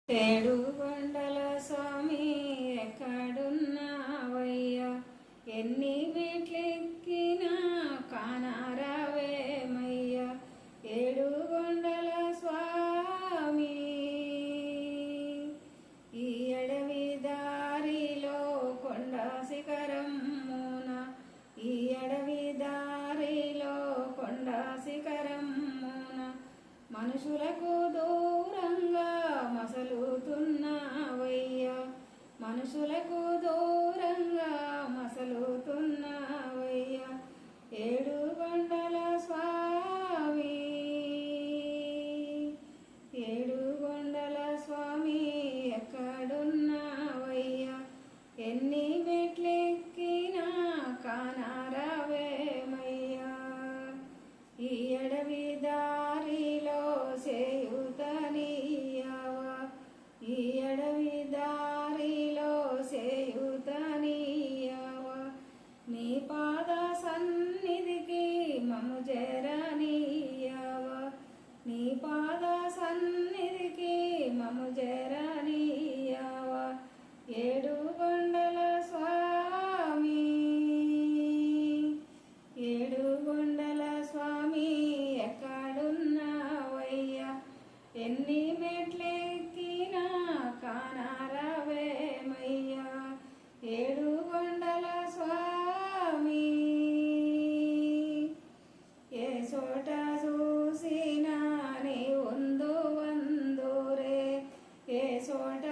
ఏడుగొండల స్వామి ఎక్కడున్నావయ్యా, ఎన్ని మెట్లెక్కినా కానరావేమయ్యా. ఏడుగొండల స్వామి ఈ అడవి దారిలో కొండ శిఖరమున, ఈ అడవి దారిలో కొండ శిఖరమున మనుషులకు దూరంగా మసలుతున్నావయ్యా, మనుషులకు దూరంగా మసలుతున్నావయ్యా. ఏడుగొండల స్వామి, ఏడుగొండల స్వామి ఎక్కడున్నావయ్యా, ఎన్ని మెట్లెక్కినా కానరావేమయ్యా. ఈ అడవి దారిలో చేయుతనీయవా, ఈ అడవి దారిలో చేయుతనీయవా. నీ పాద సన్నిధికి మము చేరనీయవా, నీ పాద సన్నిధికి మము చేరనీయవా. ఏడుగొండల స్వామి, ఏడుగొండల స్వామి ఎక్కడున్నావయ్యా, ఎన్ని మెట్లెక్కినా కానరావేమయ్యా. ఏడుగొండల స్వామి ఏ చోట చూసినా నీ వందురే, ఏ చోట